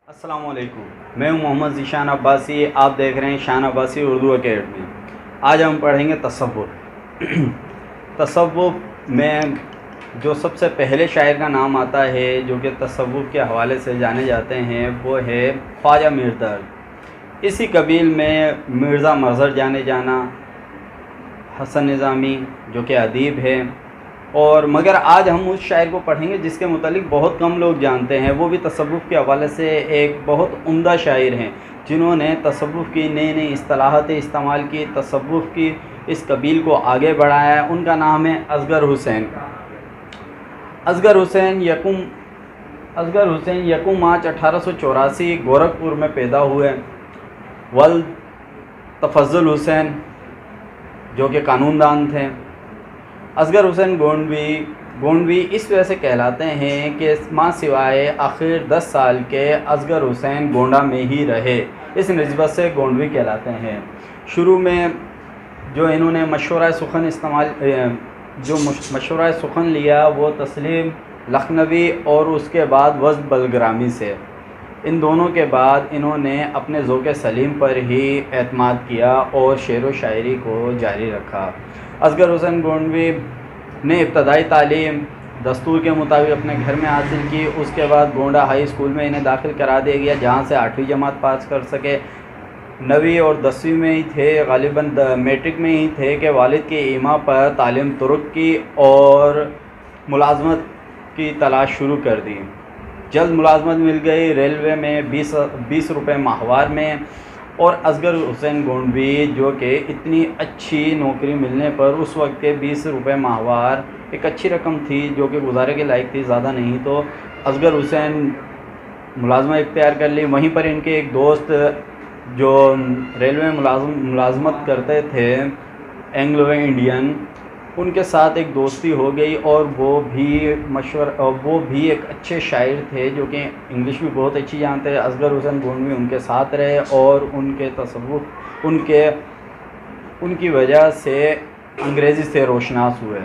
السلام علیکم، میں ہوں محمد ذیشان عباسی۔ آپ دیکھ رہے ہیں شان عباسی اردو اکیڈمی۔ آج ہم پڑھیں گے تصوف۔ تصوف میں جو سب سے پہلے شاعر کا نام آتا ہے جو کہ تصوف کے حوالے سے جانے جاتے ہیں وہ ہے خواجہ میر درد۔ اسی قبیل میں مرزا مظہر جانے جانا، حسن نظامی جو کہ ادیب ہے، اور مگر آج ہم اس شاعر کو پڑھیں گے جس کے متعلق بہت کم لوگ جانتے ہیں۔ وہ بھی تصوف کے حوالے سے ایک بہت عمدہ شاعر ہیں جنہوں نے تصوف کی نئی نئی اصطلاحات استعمال کی، تصوف کی اس قبیل کو آگے بڑھایا ہے۔ ان کا نام ہے اصغر حسین۔ اصغر حسین یکم مارچ 1884 گورکھپور میں پیدا ہوئے۔ والد تفضل حسین جو کہ قانون دان تھے۔ اصغر حسین گونڈوی اس وجہ سے کہلاتے ہیں کہ ماں سوائے آخر 10 سال کے اصغر حسین گونڈہ میں ہی رہے، اس نسبت سے گونڈوی کہلاتے ہیں۔ شروع میں جو انہوں نے مشورہ سخن لیا وہ تسلیم لکھنوی اور اس کے بعد وزد بلگرامی سے۔ ان دونوں کے بعد انہوں نے اپنے ذوق سلیم پر ہی اعتماد کیا اور شعر و شاعری کو جاری رکھا۔ اصغر حسین گونڈوی نے ابتدائی تعلیم دستور کے مطابق اپنے گھر میں حاصل کی۔ اس کے بعد گونڈہ ہائی اسکول میں انہیں داخل کرا دیا گیا جہاں سے 8ویں جماعت پاس کر سکے۔ 9ویں اور 10ویں میں ہی تھے، غالباً میٹرک میں ہی تھے کہ والد کے ایما پر تعلیم ترک کی اور ملازمت کی تلاش شروع کر دی۔ جلد ملازمت مل گئی ریلوے میں 20 روپے ماہوار میں، اور اصغر حسین گونڈوی جو کہ اتنی اچھی نوکری ملنے پر اس وقت کے 20 روپے ماہوار ایک اچھی رقم تھی جو کہ گزارے کے لائق تھی، زیادہ نہیں، تو اصغر حسین ملازمت اختیار کر لی۔ وہیں پر ان کے ایک دوست جو ریلوے میں ملازمت کرتے تھے، اینگلو انڈین، ان کے ساتھ ایک دوستی ہو گئی، اور وہ بھی ایک اچھے شاعر تھے جو کہ انگلش بھی بہت اچھی جانتے ہیں۔ اصغر حسین گونڈوی ان کے ساتھ رہے اور ان کے تصوف ان کی وجہ سے انگریزی سے روشناس ہوئے۔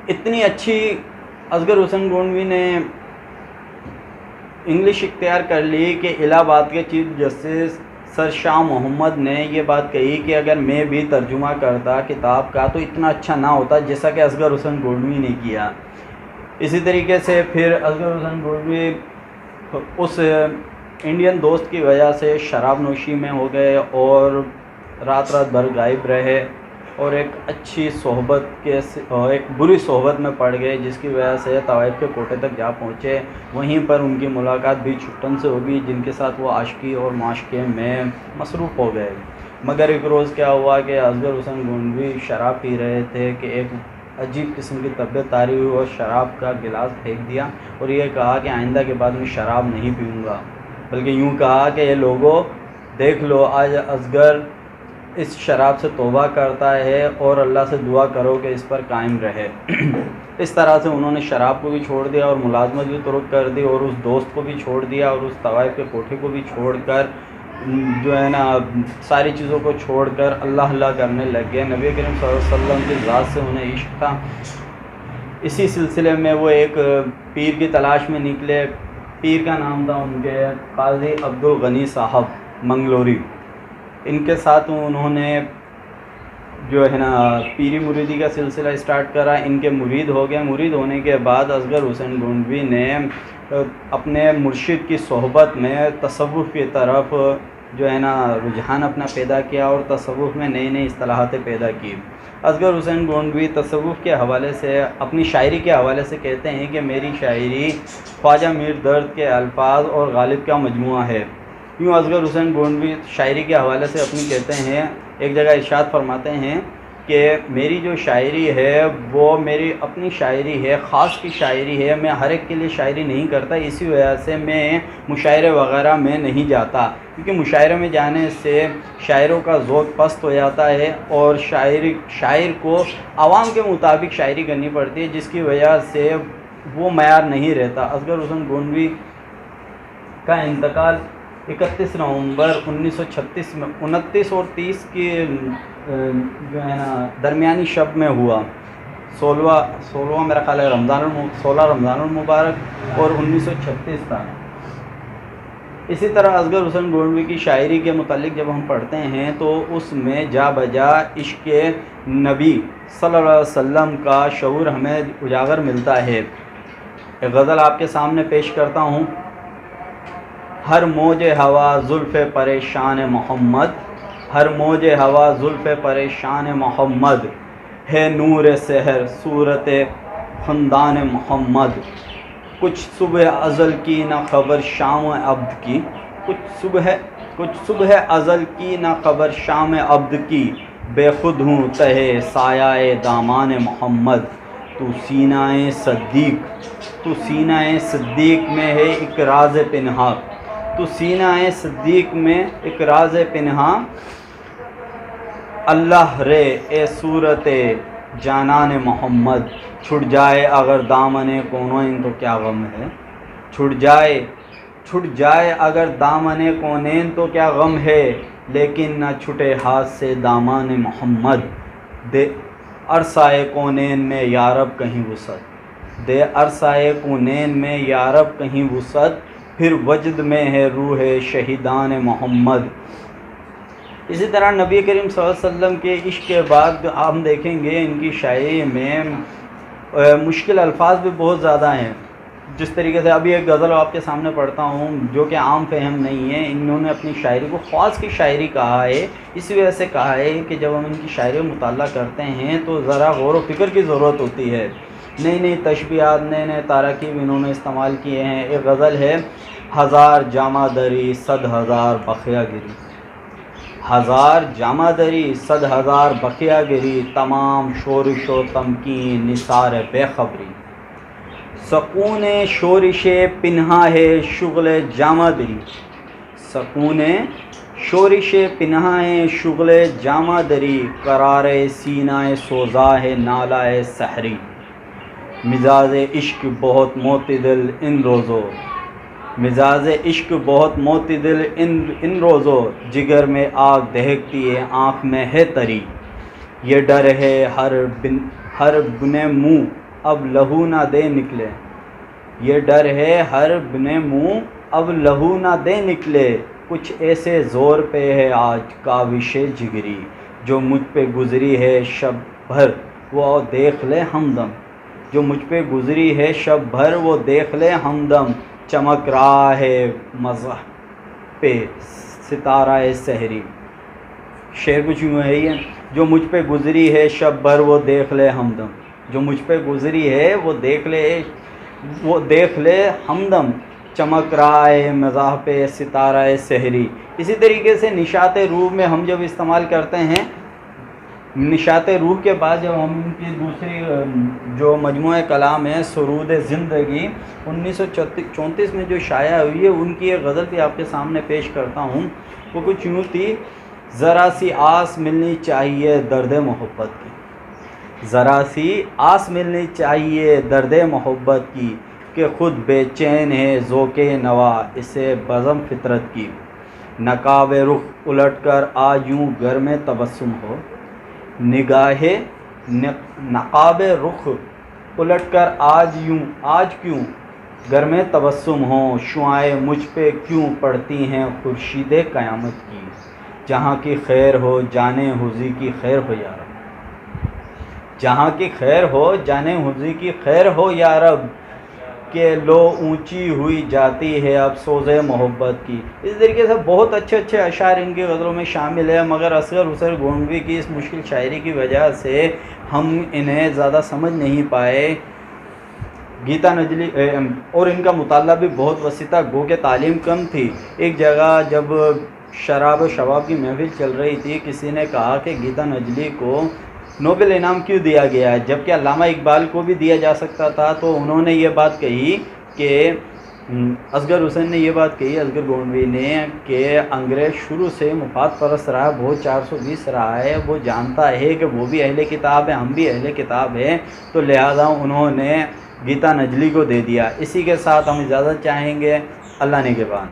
اتنی اچھی اصغر حسین گونڈوی نے انگلش اختیار کر لی کہ الہ آباد کے چیف جسٹس سر شاہ محمد نے یہ بات کہی کہ اگر میں بھی ترجمہ کرتا کتاب کا تو اتنا اچھا نہ ہوتا جیسا کہ اصغر حسین گونڈوی نے کیا۔ اسی طریقے سے پھر اصغر حسین گونڈوی اس انڈین دوست کی وجہ سے شراب نوشی میں ہو گئے اور رات بھر غائب رہے، اور ایک بری صحبت میں پڑ گئے جس کی وجہ سے طوائف کے کوٹے تک جا پہنچے۔ وہیں پر ان کی ملاقات بھی چھٹن سے ہوگی جن کے ساتھ وہ عاشقی اور معاشقے میں مصروف ہو گئے۔ مگر ایک روز کیا ہوا کہ اصغر حسین گونڈوی شراب پی رہے تھے کہ ایک عجیب قسم کی طبیعت طاری ہوئی اور شراب کا گلاس پھینک دیا اور یہ کہا کہ آئندہ کے بعد میں شراب نہیں پیوں گا، بلکہ یوں کہا کہ یہ لوگوں دیکھ لو آج اصغر اس شراب سے توبہ کرتا ہے اور اللہ سے دعا کرو کہ اس پر قائم رہے۔ اس طرح سے انہوں نے شراب کو بھی چھوڑ دیا اور ملازمت بھی ترک کر دی، اور اس دوست کو بھی چھوڑ دیا، اور اس طوائف کے کوٹھے کو بھی چھوڑ کر جو ہے نا ساری چیزوں کو چھوڑ کر اللہ کرنے لگ گئے۔ نبی کریم صلی اللہ علیہ وسلم کی ذات سے انہیں عشق تھا۔ اسی سلسلے میں وہ ایک پیر کی تلاش میں نکلے۔ پیر کا نام تھا ان کے قاضی عبدالغنی صاحب منگلوری۔ ان کے ساتھ انہوں نے جو ہے نا پیری مریدی کا سلسلہ اسٹارٹ کرا، ان کے مرید ہو گئے۔ مرید ہونے کے بعد اصغر حسین گونڈوی نے اپنے مرشد کی صحبت میں تصوف کی طرف جو ہے نا رجحان اپنا پیدا کیا اور تصوف میں نئی نئی اصطلاحاتیں پیدا کی۔ اصغر حسین گونڈوی تصوف کے حوالے سے اپنی شاعری کے حوالے سے کہتے ہیں کہ میری شاعری خواجہ میر درد کے الفاظ اور غالب کا مجموعہ ہے۔ یوں اصغر حسین گونڈوی شاعری کے حوالے سے اپنی کہتے ہیں، ایک جگہ ارشاد فرماتے ہیں کہ میری جو شاعری ہے وہ میری اپنی شاعری ہے، خاص کی شاعری ہے، میں ہر ایک کے لیے شاعری نہیں کرتا، اسی وجہ سے میں مشاعرے وغیرہ میں نہیں جاتا، کیونکہ مشاعرے میں جانے سے شاعروں کا ذوق پست ہو جاتا ہے اور شاعر کو عوام کے مطابق شاعری کرنی پڑتی ہے جس کی وجہ سے وہ معیار نہیں رہتا۔ اصغر حسین گونڈوی کا انتقال 31 نومبر 1936 میں 29 اور 30 کی جو ہے نا درمیانی شب میں ہوا۔ 16 میرا خیال ہے 16 رمضان المبارک اور 1936 تھا۔ اسی طرح اصغر حسین گونڈوی کی شاعری کے متعلق جب ہم پڑھتے ہیں تو اس میں جا بجا عشق نبی صلی اللہ علیہ وسلم کا شعور ہمیں اجاگر ملتا ہے۔ ایک غزل آپ کے سامنے پیش کرتا ہوں۔ ہر موج ہوا زلف پریشان محمد، ہر موج ہوا زلف پریشان محمد، ہے نور سحر صورت خندان محمد۔ کچھ صبح ازل کی نہ خبر شام عبد کی، کچھ صبح ازل کی نہ خبر شام عبد کی، بے خود ہوں تہے سایہ دامان محمد۔ تو سینہ صدیق میں ہے ایک راز پنہا، تو سینہ صدیق میں ایک راز پنہا، اللہ رے اے صورت جانان محمد۔ چھٹ جائے اگر دامن کونین تو کیا غم ہے، چھٹ جائے اگر دامن کونین تو کیا غم ہے، لیکن نہ چھٹے ہاتھ سے دامان محمد۔ دے عرصۂ کونین میں یارب کہیں وسعت، دے عرصۂ کونین میں یارب کہیں وسعت، پھر وجد میں ہے روح شہیدان محمد۔ اسی طرح نبی کریم صلی اللہ علیہ وسلم کے عشق کے بعد ہم دیکھیں گے ان کی شاعری میں مشکل الفاظ بھی بہت زیادہ ہیں۔ جس طریقے سے ابھی ایک غزل آپ کے سامنے پڑھتا ہوں جو کہ عام فہم نہیں ہے، انہوں نے اپنی شاعری کو خواص کی شاعری کہا ہے، اس وجہ سے کہا ہے کہ جب ہم ان کی شاعری کا مطالعہ کرتے ہیں تو ذرا غور و فکر کی ضرورت ہوتی ہے۔ نئی نئی تشبیہات، نئے نئے تراکیب انہوں نے استعمال کیے ہیں۔ ایک غزل ہے، ہزار جامہ دری صد ہزار بخیا گری، ہزار جامہ دری صد ہزار بخیا گری، تمام شورش و تمکین نثار بے خبری۔ سکون شورش پنہا ہے شغل جامہ دری، سکون شورش پنہا ہے شغل جامہ دری، قرار سینہ سوزا ہے نالہ سحری۔ مزاج عشق بہت معتدل ان روزوں، مزاج عشق بہت معتدل ان روزوں، جگر میں آگ دہکتی ہے آنکھ میں ہے تری۔ یہ ڈر ہے ہر بنے منہ اب لہو نہ دے نکلے، یہ ڈر ہے ہر بنے منہ اب لہو نہ دے نکلے، کچھ ایسے زور پہ ہے آج کاوش جگری، جو مجھ پہ گزری ہے شب بھر وہ دیکھ لے ہمدم، جو مجھ پہ گزری ہے شب بھر وہ دیکھ لے ہمدم، چمک رہا ہے مذہب پہ ستارہ سحری۔ شعر کچھ یوں ہے یہ، جو مجھ پہ گزری ہے شب بھر وہ دیکھ لے ہمدم، جو مجھ پہ گزری ہے وہ دیکھ لے ہمدم، چمک رہا ہے مذہب پہ ستارہ سحری۔ اسی طریقے سے نشاط روح میں ہم جب استعمال کرتے ہیں، نشاط روح کے بعد جب ہم ان کی دوسری جو مجموعہ کلام ہے سرود زندگی 1934 میں جو شائع ہوئی ہے، ان کی ایک غزل بھی آپ کے سامنے پیش کرتا ہوں۔ وہ کچھ یوں تھی، ذرا سی آس ملنی چاہیے درد محبت کی، ذرا سی آس ملنی چاہیے درد محبت کی، کہ خود بے چین ہے ذوق نوا اسے بزم فطرت کی، نقاب رخ الٹ کر آج یوں گھر میں تبسم ہو، نگاہ نقاب رخ الٹ کر آج کیوں گھر میں تبسم ہو، شعائیں مجھ پہ کیوں پڑتی ہیں خورشید قیامت کی، جہاں کی خیر ہو جانے حضی کی خیر ہو یا رب، جہاں کی خیر ہو جانے حضی کی خیر ہو یا رب، کہ لو اونچی ہوئی جاتی ہے اب سوز محبت کی۔ اس طریقے سے بہت اچھے اچھے اشعار ان کی غزلوں میں شامل ہے، مگر اصغر حسین گونڈوی کی اس مشکل شاعری کی وجہ سے ہم انہیں زیادہ سمجھ نہیں پائے۔ گیتا نجلی اور ان کا مطالعہ بھی بہت وسیع تھا، گو کہ تعلیم کم تھی۔ ایک جگہ جب شراب و شباب کی محفل چل رہی تھی، کسی نے کہا کہ گیتا نجلی کو نوبل انعام کیوں دیا گیا ہے جبکہ علامہ اقبال کو بھی دیا جا سکتا تھا؟ تو انہوں نے یہ بات کہی کہ اصغر حسین نے یہ بات کہی، اصغر گونڈوی نے، کہ انگریز شروع سے مفاد پرست رہا، بہت 420 رہا ہے، وہ جانتا ہے کہ وہ بھی اہل کتاب ہے، ہم بھی اہل کتاب ہیں، تو لہذا انہوں نے گیتا نجلی کو دے دیا۔ اسی کے ساتھ ہم اجازت چاہیں گے، اللہ نگہبان۔